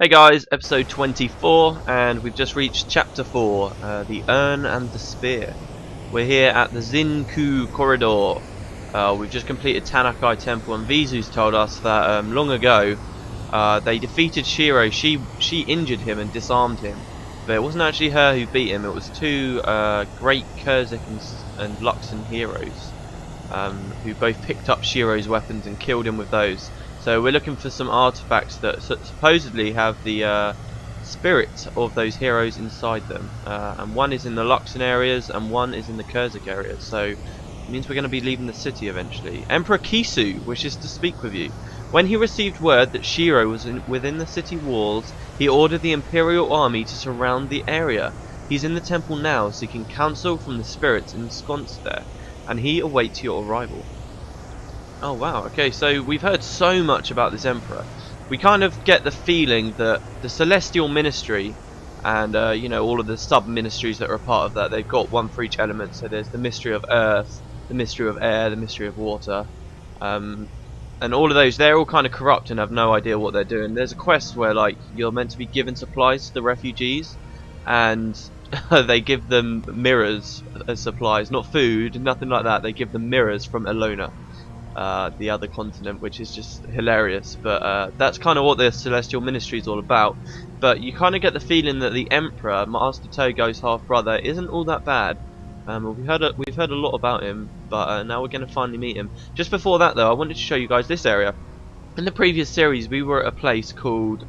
Hey guys, episode 24, and we've just reached chapter 4, the Urn and the Spear. We're here at the Zinku Corridor. We've just completed Tanakai Temple, and Vizu's told us that long ago they defeated Shiro. She injured him and disarmed him, but it wasn't actually her who beat him. It was two great Kurzik and Luxon heroes who both picked up Shiro's weapons and killed him with those. So we're looking for some artifacts that supposedly have the spirits of those heroes inside them, and one is in the Luxon areas and one is in the Kurzik areas. So it means we're going to be leaving the city eventually. Emperor Kisu wishes to speak with you. When he received word that Shiro was within the city walls, he ordered the Imperial army to surround the area. He's in the temple now, seeking counsel from the spirits ensconced there, and he awaits your arrival. Oh wow, okay, so we've heard so much about this Emperor. We kind of get the feeling that the Celestial Ministry and you know, all of the sub-ministries that are a part of that, they've got one for each element. So there's the Mystery of Earth, the Mystery of Air, the Mystery of Water, and all of those, they're all kind of corrupt and have no idea what they're doing. There's a quest where like you're meant to be given supplies to the refugees, and they give them mirrors as supplies, not food, nothing like that. They give them mirrors from Elona, the other continent, which is just hilarious. But that's kind of what the Celestial Ministry is all about. But you kind of get the feeling that the Emperor, Master Togo's half brother, isn't all that bad. We've heard a lot about him, but now we're going to finally meet him. Just before that though, I wanted to show you guys this area. In the previous series we were at a place called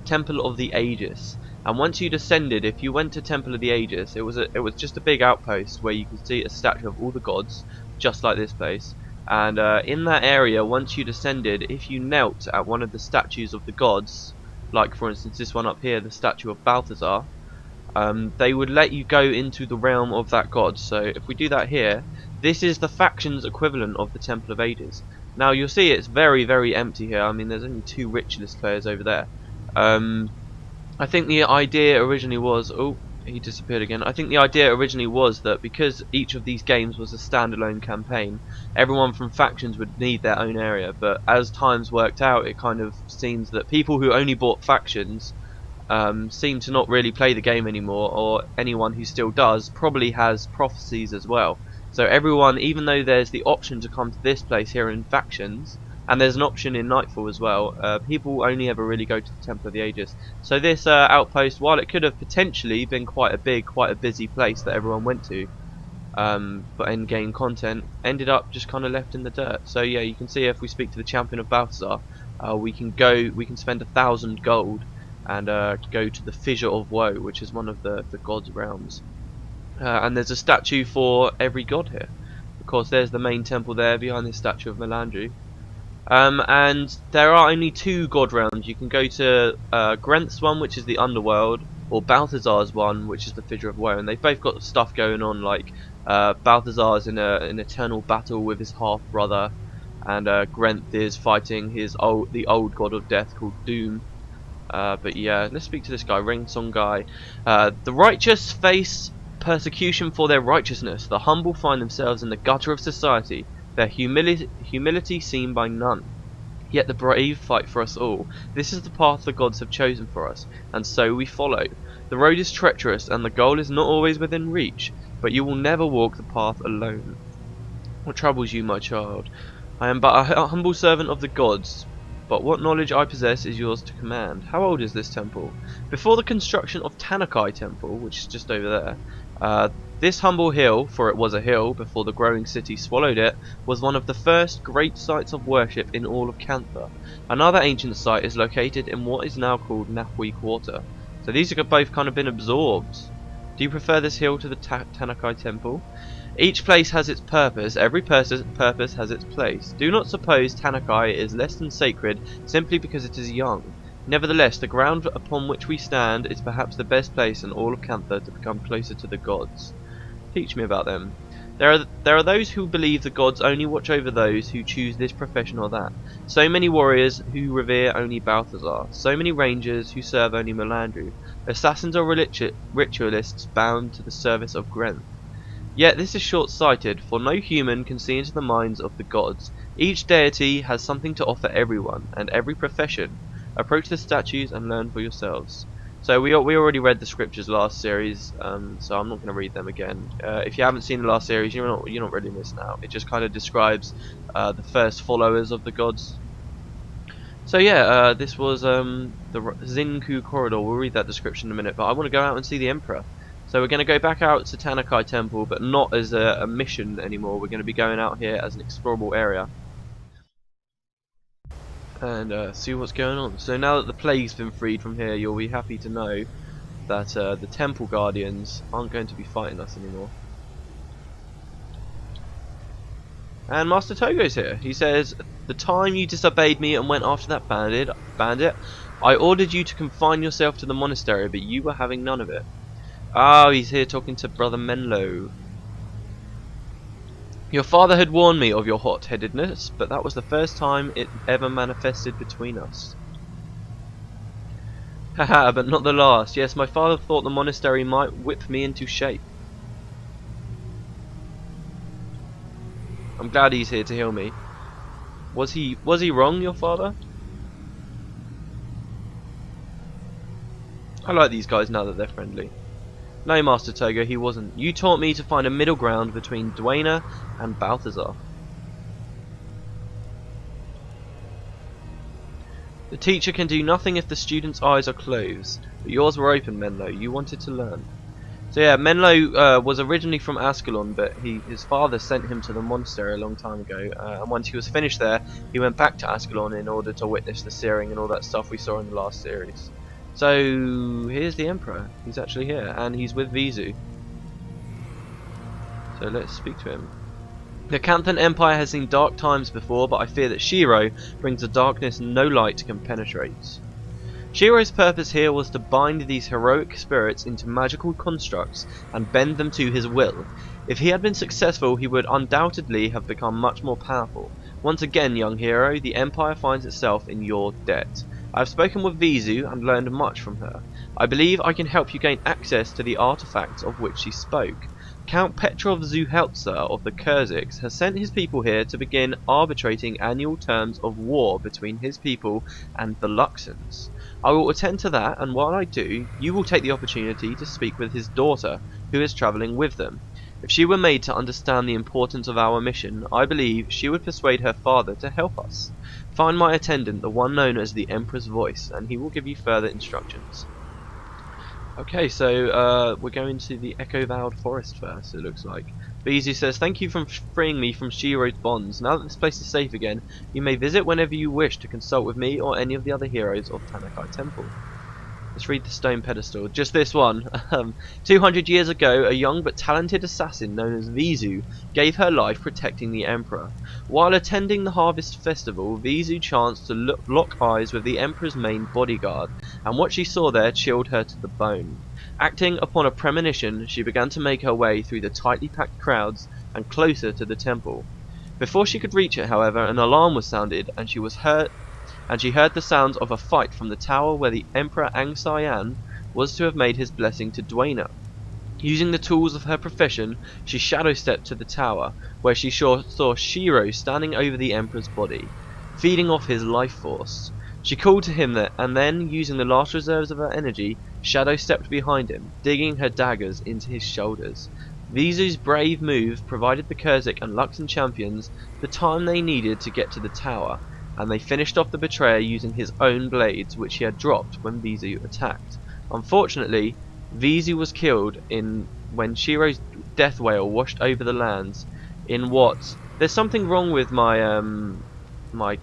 Temple of the Aegis, and once you descended, if you went to Temple of the Aegis, it was just a big outpost where you could see a statue of all the gods, just like this place. And in that area, once you descended, if you knelt at one of the statues of the gods, like for instance this one up here, the statue of Balthazar, they would let you go into the realm of that god. So if we do that here, this is the factions equivalent of the Temple of Aegis. Now you'll see it's very, very empty here. I mean, there's only 2 ritualist players over there. I think the idea originally was... oh, he disappeared again. I think the idea originally was that because each of these games was a standalone campaign, everyone from factions would need their own area. But as times worked out, it kind of seems that people who only bought factions seem to not really play the game anymore, or anyone who still does probably has prophecies as well. So everyone, even though there's the option to come to this place here in factions, and there's an option in Nightfall as well, people only ever really go to the Temple of the Aegis. So this outpost, while it could have potentially been quite a busy place that everyone went to, but in-game content, ended up just kind of left in the dirt. So yeah, you can see if we speak to the Champion of Balthazar, we can spend 1,000 gold and go to the Fissure of Woe, which is one of the gods' realms. And there's a statue for every god here. Of course, there's the main temple there behind this statue of Melandru. And there are only 2 god realms. You can go to Grenth's one, which is the underworld, or Balthazar's one, which is the Fissure of Woe. And they've both got stuff going on, like Balthazar's in an eternal battle with his half brother, and Grenth is fighting the old god of death called Doom. But yeah, let's speak to this guy, Ringsong guy. The righteous face persecution for their righteousness. The humble find themselves in the gutter of society, their humility seen by none. Yet the brave fight for us all. This is the path the gods have chosen for us, and so we follow. The road is treacherous, and the goal is not always within reach, but you will never walk the path alone. What troubles you, my child? I am but a humble servant of the gods, but what knowledge I possess is yours to command. How old is this temple? Before the construction of Tanakai Temple, which is just over there, this humble hill, for it was a hill before the growing city swallowed it, was one of the first great sites of worship in all of Cantha. Another ancient site is located in what is now called Nafwi Quarter. So these have both kind of been absorbed. Do you prefer this hill to the Tanakai Temple? Each place has its purpose, every purpose has its place. Do not suppose Tanakai is less than sacred simply because it is young. Nevertheless, the ground upon which we stand is perhaps the best place in all of Cantha to become closer to the gods. Teach me about them. There are those who believe the gods only watch over those who choose this profession or that. So many warriors who revere only Balthazar. So many rangers who serve only Melandru. Assassins or ritualists bound to the service of Grenth. Yet this is short-sighted, for no human can see into the minds of the gods. Each deity has something to offer everyone, and every profession. Approach the statues and learn for yourselves. So we already read the scriptures last series, so I'm not going to read them again. If you haven't seen the last series, you're not really missing out. It just kind of describes the first followers of the gods. So yeah, this was the Zinku corridor. We'll read that description in a minute, but I want to go out and see the Emperor. So we're going to go back out to Tanakai Temple, but not as a mission anymore. We're going to be going out here as an explorable area and see what's going on. So now that the plague's been freed from here, you'll be happy to know that the temple guardians aren't going to be fighting us anymore. And Master Togo's here. He says, the time you disobeyed me and went after that bandit, I ordered you to confine yourself to the monastery, but you were having none of it. Ah, he's here talking to Brother Menlo. Your father had warned me of your hot-headedness, but that was the first time it ever manifested between us. Haha, but not the last. Yes, my father thought the monastery might whip me into shape. I'm glad he's here to heal me. Was he wrong, your father? I like these guys now that they're friendly. No, Master Togo, he wasn't. You taught me to find a middle ground between Duena and Balthazar. The teacher can do nothing if the student's eyes are closed, but yours were open, Menlo. You wanted to learn. So yeah, Menlo was originally from Ascalon, but his father sent him to the monastery a long time ago, and once he was finished there, he went back to Ascalon in order to witness the searing and all that stuff we saw in the last series. So here's the Emperor. He's actually here, and he's with Vizu. So let's speak to him. The Canthan Empire has seen dark times before, but I fear that Shiro brings a darkness no light can penetrate. Shiro's purpose here was to bind these heroic spirits into magical constructs and bend them to his will. If he had been successful, he would undoubtedly have become much more powerful. Once again, young hero, the Empire finds itself in your debt. I have spoken with Vizu and learned much from her. I believe I can help you gain access to the artifacts of which she spoke. Count Petrov Zuheltzer of the Kurziks has sent his people here to begin arbitrating annual terms of war between his people and the Luxons. I will attend to that, and while I do, you will take the opportunity to speak with his daughter, who is travelling with them. If she were made to understand the importance of our mission, I believe she would persuade her father to help us. Find my attendant, the one known as the Emperor's Voice, and he will give you further instructions. Okay, so we're going to the Echo-Vowed Forest first, it looks like. Vizu says, thank you for freeing me from Shiro's bonds. Now that this place is safe again, you may visit whenever you wish to consult with me or any of the other heroes of Tanakai Temple. Let's read the stone pedestal. Just this one. 200 years ago, a young but talented assassin known as Vizu gave her life protecting the Emperor. While attending the Harvest Festival, Vizu chanced to lock eyes with the Emperor's main bodyguard, and what she saw there chilled her to the bone. Acting upon a premonition, she began to make her way through the tightly packed crowds and closer to the temple. Before she could reach it, however, an alarm was sounded, and she heard the sounds of a fight from the tower where the Emperor Angsayan was to have made his blessing to Duena. Using the tools of her profession, she shadow-stepped to the tower, where she saw Shiro standing over the Emperor's body, feeding off his life force. She called to him there, and then, using the last reserves of her energy, shadow-stepped behind him, digging her daggers into his shoulders. Vizu's brave move provided the Kurzik and Luxon champions the time they needed to get to the tower, and they finished off the betrayer using his own blades, which he had dropped when Vizu attacked. Unfortunately, Vizu was killed when Shiro's death whale washed over the lands in what... There's something wrong with my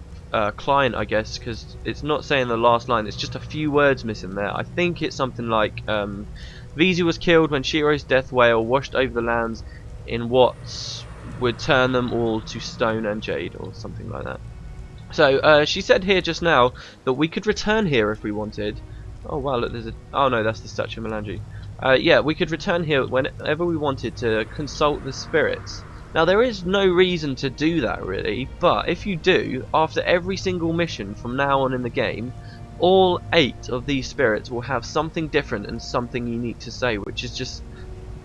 client, I guess, because it's not saying the last line, it's just a few words missing there. I think it's something like, Vizu was killed when Shiro's death whale washed over the lands in what would turn them all to stone and jade, or something like that. So, she said here just now that we could return here if we wanted. Oh wow, look, there's a... Oh no, that's the statue of Melandri. Yeah, we could return here whenever we wanted to consult the spirits. Now, there is no reason to do that, really, but if you do, after every single mission from now on in the game, all 8 of these spirits will have something different and something unique to say, which is just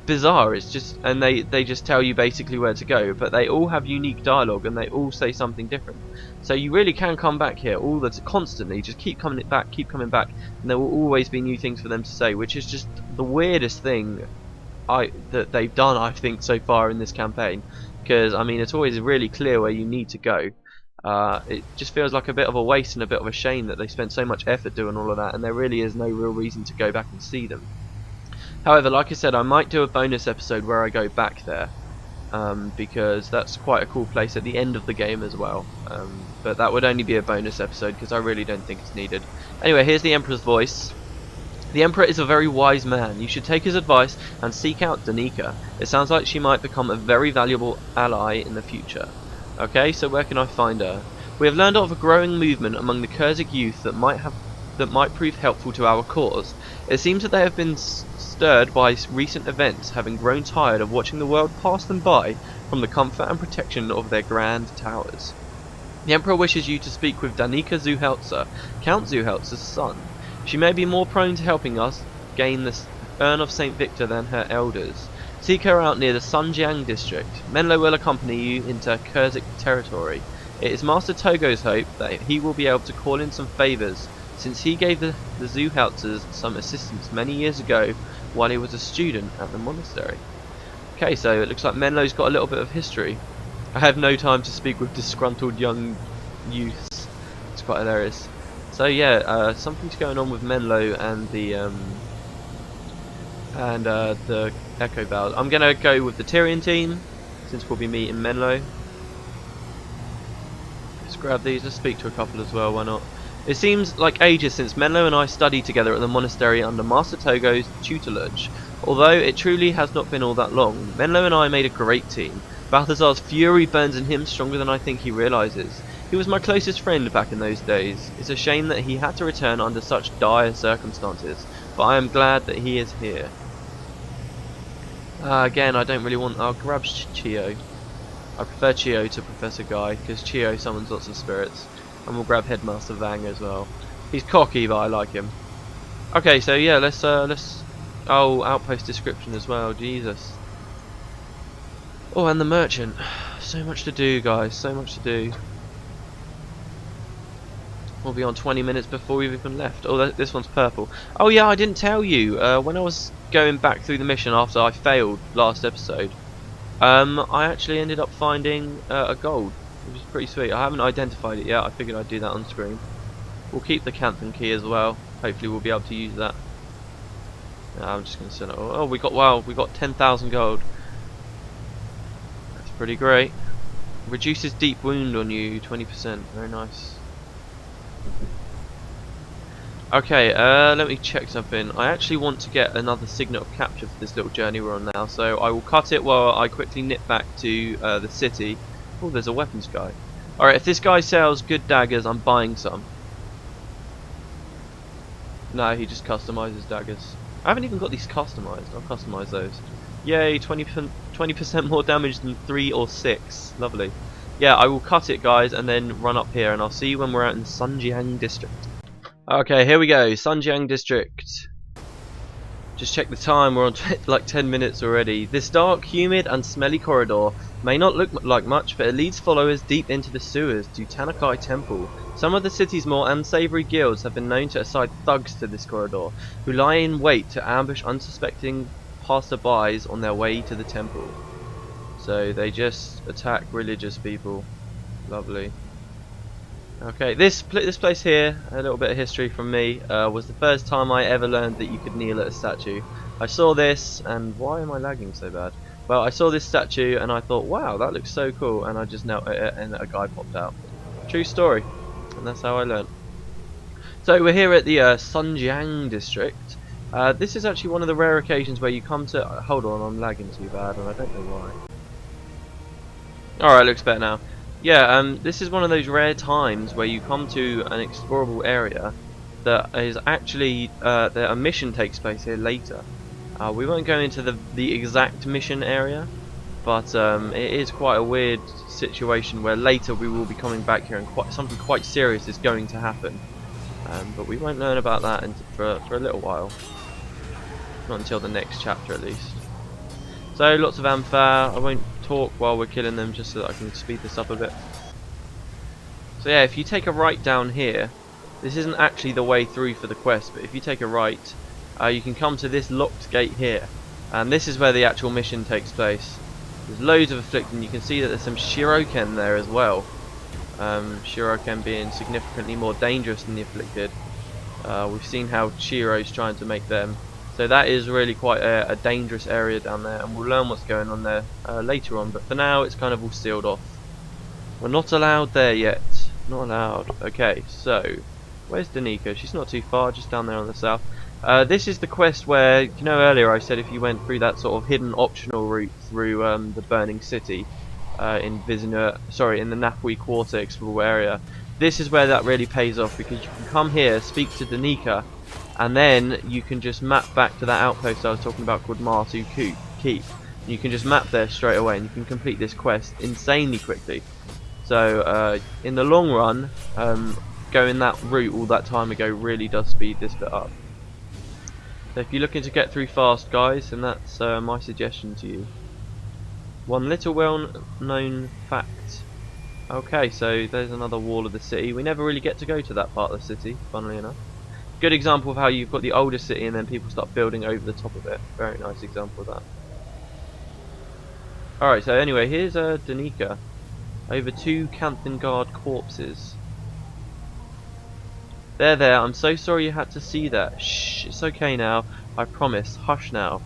bizarre. It's just, and they just tell you basically where to go, but they all have unique dialogue and they all say something different. So you really can come back here constantly. Just keep coming back, and there will always be new things for them to say, which is just the weirdest thing that they've done, I think, so far in this campaign. Because I mean, it's always really clear where you need to go. It just feels like a bit of a waste and a bit of a shame that they spent so much effort doing all of that, and there really is no real reason to go back and see them. However, like I said, I might do a bonus episode where I go back there, because that's quite a cool place at the end of the game as well. But that would only be a bonus episode because I really don't think it's needed. Anyway, here's the Emperor's voice. The Emperor is a very wise man. You should take his advice and seek out Danika. It sounds like she might become a very valuable ally in the future. Okay, so where can I find her? We have learned of a growing movement among the Kurzic youth that might prove helpful to our cause. It seems that they have been stirred by recent events, having grown tired of watching the world pass them by from the comfort and protection of their grand towers. The Emperor wishes you to speak with Danika Zuheltzer, Count Zuheltzer's son. She may be more prone to helping us gain the urn of St. Victor than her elders. Seek her out near the Sunjiang District. Menlo will accompany you into Kurzic territory. It is Master Togo's hope that he will be able to call in some favours, since he gave the Zuheltzers some assistance many years ago while he was a student at the monastery. Okay, so it looks like Menlo's got a little bit of history. I have no time to speak with disgruntled young youths. It's quite hilarious. So yeah, something's going on with Menlo and the Echo Vale. I'm gonna go with the Tyrian team since we'll be meeting Menlo. Let's grab these. Let's speak to a couple as well. Why not? It seems like ages since Menlo and I studied together at the monastery under Master Togo's tutelage. Although it truly has not been all that long, Menlo and I made a great team. Balthazar's fury burns in him stronger than I think he realises. He was my closest friend back in those days. It's a shame that he had to return under such dire circumstances, but I am glad that he is here. Again, I don't really want... I'll grab Chio. I prefer Chio to Professor Guy, because Chio summons lots of spirits. And we'll grab Headmaster Vang as well. He's cocky, but I like him. Okay, so yeah, let's... Oh, outpost description as well, Jesus. Oh, and the merchant. So much to do, guys, so much to do. We'll be on 20 minutes before we've even left. Oh, this one's purple. Oh yeah, I didn't tell you. When I was going back through the mission after I failed last episode, I actually ended up finding a gold, which is pretty sweet. I haven't identified it yet. I figured I'd do that on screen. We'll keep the Cantha key as well. Hopefully we'll be able to use that. No, I'm just going to send it. Oh, we got 10,000 gold. That's pretty great. Reduces deep wound on you 20%. Very nice. Okay, let me check something. I actually want to get another signet of capture for this little journey we're on now, so I will cut it while I quickly nip back to the city. Oh, there's a weapons guy. Alright, if this guy sells good daggers, I'm buying some. No, he just customizes daggers. I haven't even got these customized. I'll customize those. Yay, 20% more damage than 3 or 6. Lovely. Yeah, I will cut it, guys, and then run up here, and I'll see you when we're out in Sunjiang District. Okay, here we go, Sunjiang District. Just check the time, we're on like 10 minutes already. This dark, humid and smelly corridor may not look like much, but it leads followers deep into the sewers to Danika Temple. Some of the city's more unsavory guilds have been known to assign thugs to this corridor, who lie in wait to ambush unsuspecting passerbys on their way to the temple. So they just attack religious people. Lovely. Okay, this place here, a little bit of history from me, was the first time I ever learned that you could kneel at a statue. I saw this, and why am I lagging so bad? Well, I saw this statue and I thought, wow, that looks so cool, and I just knelt at it and a guy popped out. True story, and that's how I learned. So we're here at the Sunjiang District. This is actually one of the rare occasions where you come to... Hold on, I'm lagging too bad and I don't know why. Alright, looks better now. Yeah, this is one of those rare times where you come to an explorable area that is actually that a mission takes place here later. We won't go into the exact mission area, but it is quite a weird situation where later we will be coming back here and something quite serious is going to happen. But we won't learn about that for a little while. Not until the next chapter at least. So lots of Am Fah. I won't talk while we're killing them just so that I can speed this up a bit. So yeah, if you take a right down here, this isn't actually the way through for the quest, but if you take a right, you can come to this locked gate here, and this is where the actual mission takes place. There's loads of Afflicted, and you can see that there's some Shiroken there as well. Shiroken being significantly more dangerous than the Afflicted. We've seen how Chiro's trying to make them. So that is really quite a dangerous area down there, and we'll learn what's going on there later on, but for now it's kind of all sealed off. We're not allowed there yet. Not allowed. Okay, so where's Danika? She's not too far, just down there on the south. This is the quest where, you know, earlier I said if you went through that sort of hidden optional route through the burning city in the Napui Quarter explorable area. This is where that really pays off, because you can come here, speak to Danika, and then you can just map back to that outpost I was talking about called Martu Keep. You can just map there straight away, and you can complete this quest insanely quickly. So in the long run, going that route all that time ago really does speed this bit up. So if you're looking to get through fast, guys, then that's my suggestion to you. One little well-known fact. Okay, so there's another wall of the city. We never really get to go to that part of the city, funnily enough. Good example of how you've got the older city and then people start building over the top of it. Very nice example of that. Alright, so anyway, here's Danika. Over 2 Cantha guard corpses. There, I'm so sorry you had to see that. Shh, it's okay now. I promise. Hush now.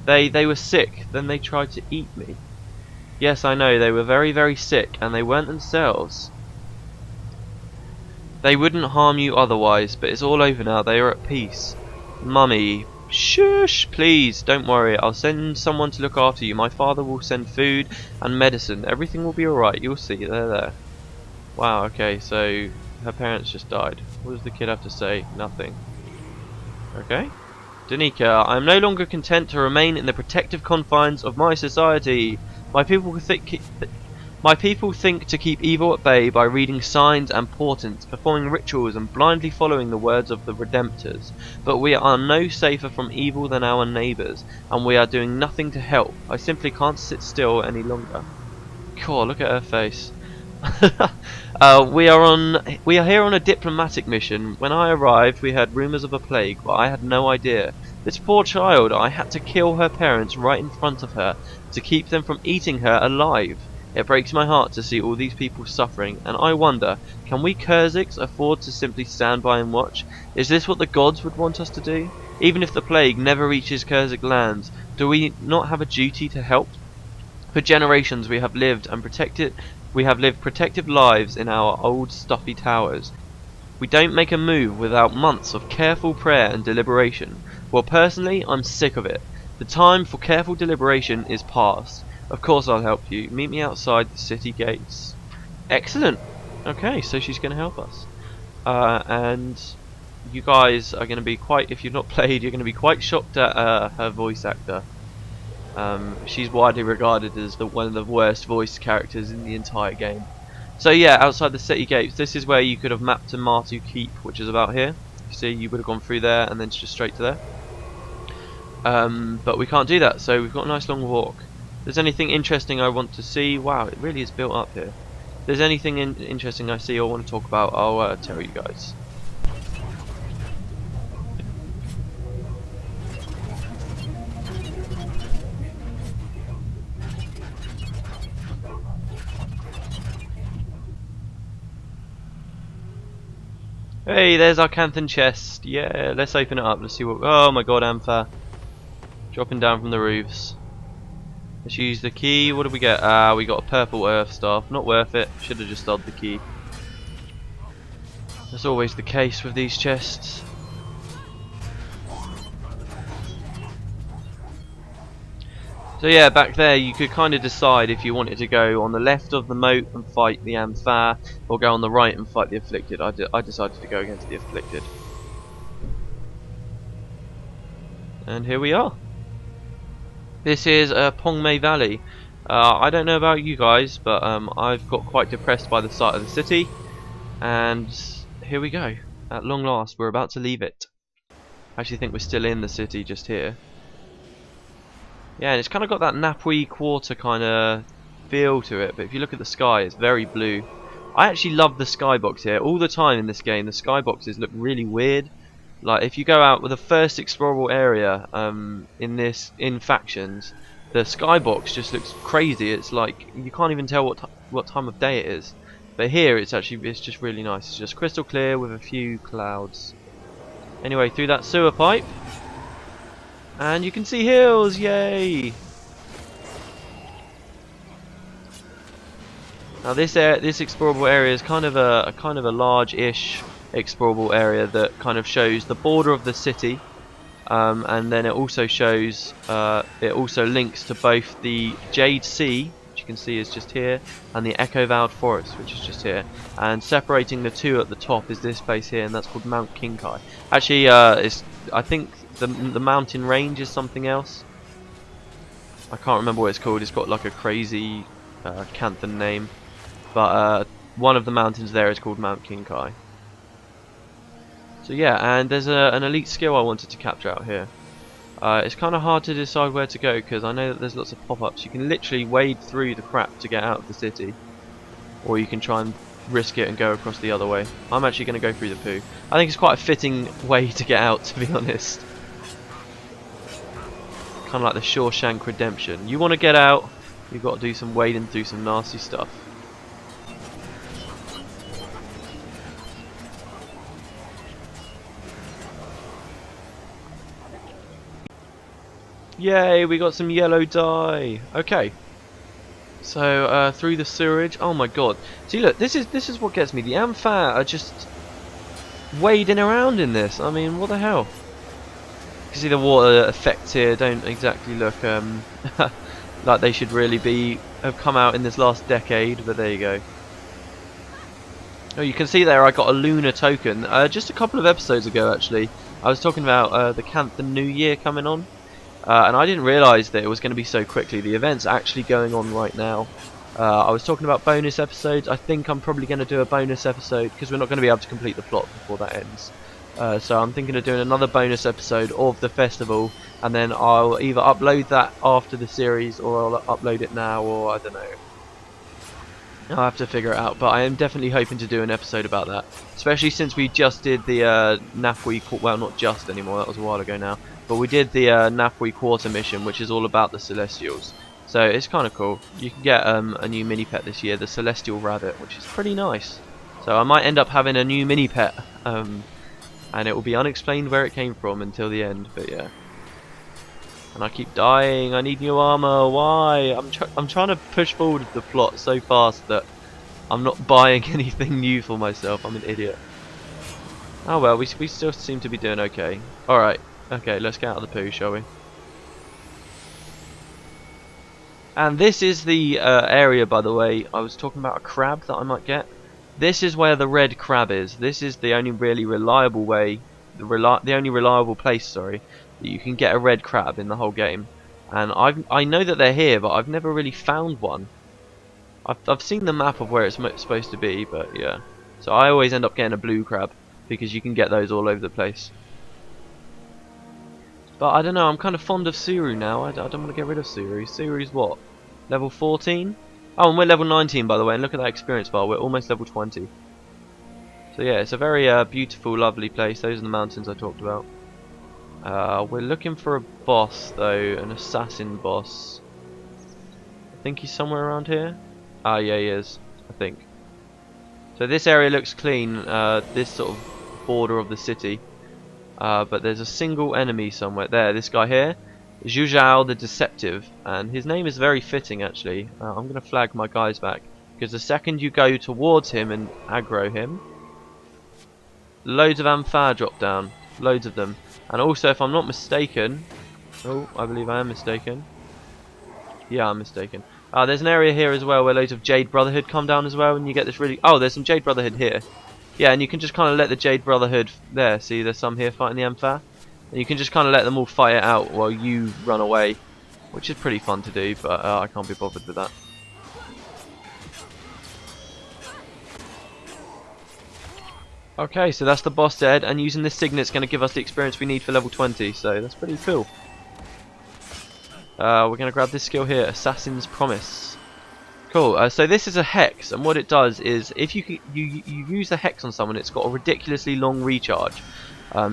They were sick, then they tried to eat me. Yes, I know, they were very, very sick, and they weren't themselves. They wouldn't harm you otherwise, but it's all over now, they are at peace. Mummy, shush, please, don't worry, I'll send someone to look after you. My father will send food and medicine, everything will be alright, you'll see, they're there. Wow, okay, so her parents just died. What does the kid have to say? Nothing. Okay. Danika, I am no longer content to remain in the protective confines of my society. My people think to keep evil at bay by reading signs and portents, performing rituals and blindly following the words of the Redemptors. But we are no safer from evil than our neighbours, and we are doing nothing to help. I simply can't sit still any longer. God, look at her face. We are here on a diplomatic mission. When I arrived, we heard rumours of a plague, but I had no idea. This poor child, I had to kill her parents right in front of her to keep them from eating her alive. It breaks my heart to see all these people suffering, and I wonder, can we Kurziks afford to simply stand by and watch? Is this what the gods would want us to do? Even if the plague never reaches Kurzik lands, do we not have a duty to help? For generations we have lived protective lives in our old stuffy towers. We don't make a move without months of careful prayer and deliberation. Well, personally, I'm sick of it. The time for careful deliberation is past. Of course I'll help you. Meet me outside the city gates. Excellent. Okay, so she's going to help us. And you guys are going to be quite, if you've not played, you're going to be quite shocked at her voice actor. She's widely regarded as one of the worst voiced characters in the entire game. So yeah, outside the city gates, this is where you could have mapped to Martu Keep, which is about here. You see, you would have gone through there and then just straight to there. But we can't do that, so we've got a nice long walk. If there's anything interesting I want to see, wow, it really is built up here. If there's anything interesting I see or want to talk about, I'll tell you guys. Hey, there's our Cantha chest. Yeah, let's open it up. Let's see what. Oh my God, Am Fah, dropping down from the roofs. Let's use the key. What did we get? We got a purple earth staff. Not worth it. Should have just stopped the key. That's always the case with these chests. So yeah, back there you could kind of decide if you wanted to go on the left of the moat and fight the Am Fah, or go on the right and fight the Afflicted. I decided to go against the Afflicted. And here we are. This is Pongmei Valley. I don't know about you guys, but I've got quite depressed by the sight of the city. And here we go. At long last, we're about to leave it. I actually think we're still in the city just here. Yeah, and it's kind of got that Napui Quarter kind of feel to it, but if you look at the sky, it's very blue. I actually love the skybox here. All the time in this game, the skyboxes look really weird. Like, if you go out with the first explorable area in Factions, the skybox just looks crazy. It's like, you can't even tell what time of day it is. But here, it's just really nice. It's just crystal clear with a few clouds. Anyway, through that sewer pipe. And you can see hills, yay! Now this explorable area is kind of a large-ish explorable area that kind of shows the border of the city, and then it also shows it also links to both the Jade Sea, which you can see is just here, and the Echo Valled Forest, which is just here. And separating the two at the top is this place here, and that's called Mount Kinkai. Actually, I think the mountain range is something else. I can't remember what it's called. It's got like a crazy Cantha name. But one of the mountains there is called Mount Kinkai. So yeah, and there's an elite skill I wanted to capture out here. It's kind of hard to decide where to go because I know that there's lots of pop-ups. You can literally wade through the crap to get out of the city, or you can try and risk it and go across the other way. I'm actually going to go through the poo. I think it's quite a fitting way to get out, to be honest. Kind of like the Shawshank Redemption. You want to get out, you've got to do some wading through some nasty stuff. Yay, we got some yellow dye. Okay. So through the sewerage. Oh my god. See, look, this is what gets me. The Am Fah are just wading around in this. I mean, what the hell? You can see the water effects here don't exactly look like they should really have come out in this last decade, but there you go. Oh, you can see there I got a lunar token just a couple of episodes ago. Actually, I was talking about the Cantha New Year coming on. And I didn't realise that it was going to be so quickly. The event's actually going on right now. I was talking about bonus episodes. I think I'm probably going to do a bonus episode because we're not going to be able to complete the plot before that ends. So I'm thinking of doing another bonus episode of the festival, and then I'll either upload that after the series or I'll upload it now, or I don't know. I'll have to figure it out, but I am definitely hoping to do an episode about that, especially since we just did the Napui, well, not just anymore, that was a while ago now, but we did the Napui Quarter mission, which is all about the Celestials. So it's kind of cool. You can get a new mini pet this year, the Celestial Rabbit, which is pretty nice. So I might end up having a new mini pet, and it will be unexplained where it came from until the end, but yeah. And I keep dying. I need new armor. Why? I'm trying to push forward the plot so fast that I'm not buying anything new for myself. I'm an idiot. Oh well, we still seem to be doing okay. All right. Okay, let's get out of the poo, shall we? And this is the area, by the way. I was talking about a crab that I might get. This is where the red crab is. This is the only really reliable way, the only reliable place, sorry, that you can get a red crab in the whole game. And I know that they're here, but I've never really found one. I've seen the map of where it's supposed to be, but yeah. So I always end up getting a blue crab because you can get those all over the place. But I don't know, I'm kind of fond of Suru now. I don't want to get rid of Suru. Suru's what? Level 14? Oh, and we're level 19 by the way, and look at that experience bar, we're almost level 20. So yeah, it's a very beautiful, lovely place. Those are the mountains I talked about. We're looking for a boss though, an assassin boss. I think he's somewhere around here. Ah, yeah, he is, I think. So this area looks clean, this sort of border of the city. But there's a single enemy somewhere. There, this guy here. Zhu Zhao the Deceptive, and his name is very fitting actually. I'm going to flag my guys back, because the second you go towards him and aggro him, loads of Am Fah drop down, loads of them. And also, if I'm not mistaken, oh, I believe I am mistaken. Yeah, I'm mistaken. There's an area here as well where loads of Jade Brotherhood come down as well, and you get this really... Oh, there's some Jade Brotherhood here. Yeah, and you can just kind of let the Jade Brotherhood... There, see, there's some here fighting the Am Fah. And you can just kind of let them all fight it out while you run away, which is pretty fun to do, but I can't be bothered with that. Okay, so that's the boss dead, and using this signet's going to give us the experience we need for level 20, so that's pretty cool. We're going to grab this skill here, Assassin's Promise. Cool. So this is a hex, and what it does is if you use a hex on someone, it's got a ridiculously long recharge.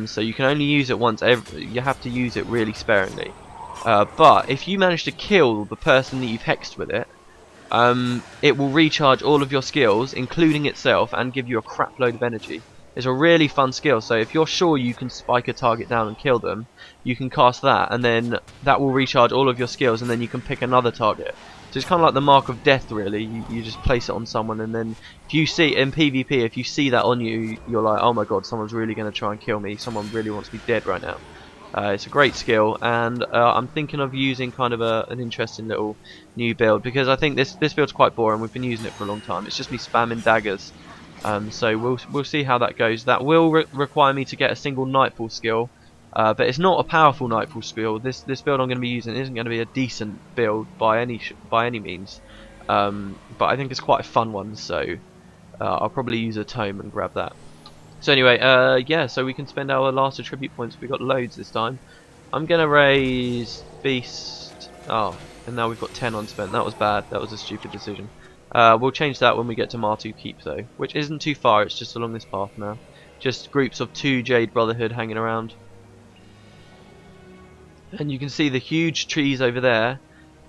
So you can only use it once. You have to use it really sparingly. But if you manage to kill the person that you've hexed with it, it will recharge all of your skills, including itself, and give you a crap load of energy. It's a really fun skill, so if you're sure you can spike a target down and kill them, you can cast that, and then that will recharge all of your skills, and then you can pick another target. So it's kind of like the mark of death, really. You just place it on someone, and then if you see in PvP, if you see that on you, you're like, oh my god, someone's really going to try and kill me. Someone really wants me dead right now. It's a great skill, and I'm thinking of using kind of an interesting little new build, because I think this build's quite boring. We've been using it for a long time. It's just me spamming daggers. So we'll see how that goes. That will require me to get a single Nightfall skill, but it's not a powerful Nightfall skill. This build I'm going to be using isn't going to be a decent build by any means, but I think it's quite a fun one. So I'll probably use a tome and grab that. So anyway, yeah, so we can spend our last attribute points. We got loads this time. I'm gonna raise Beast. Oh, and now we've got 10 unspent. That was bad. That was a stupid decision. We'll change that when we get to Martu Keep though, which isn't too far. It's just along this path now. Just groups of 2 Jade Brotherhood hanging around. And you can see the huge trees over there.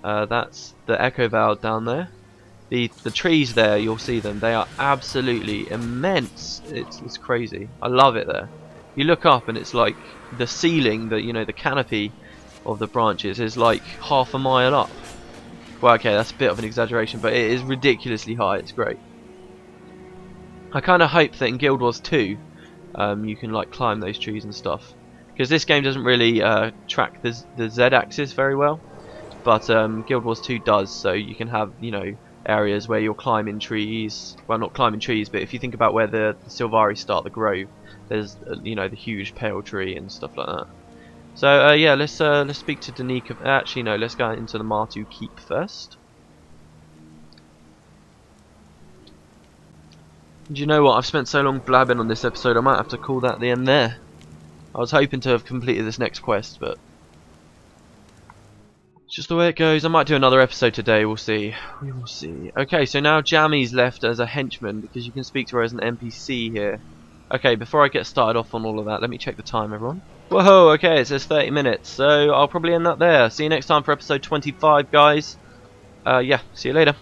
That's the Echo Vale down there. The trees there, you'll see them. They are absolutely immense. It's crazy. I love it there. You look up and it's like the ceiling, the canopy of the branches is like half a mile up. Well, okay, that's a bit of an exaggeration, but it is ridiculously high. It's great. I kind of hope that in Guild Wars 2, you can like climb those trees and stuff, because this game doesn't really track the Z-axis very well, but Guild Wars 2 does. So you can have areas where you're climbing trees. Well, not climbing trees, but if you think about where the Sylvari start the grove, there's the huge pale tree and stuff like that. So yeah, let's speak to Danika. Actually, no, let's go into the Martu Keep first. Do you know what? I've spent so long blabbing on this episode, I might have to call that the end there. I was hoping to have completed this next quest, but it's just the way it goes. I might do another episode today, we'll see. We will see. Okay, so now Jammy's left as a henchman, because you can speak to her as an NPC here. Okay, before I get started off on all of that, let me check the time, everyone. Whoa, okay, it says 30 minutes, so I'll probably end that there. See you next time for episode 25, guys. Yeah, see you later.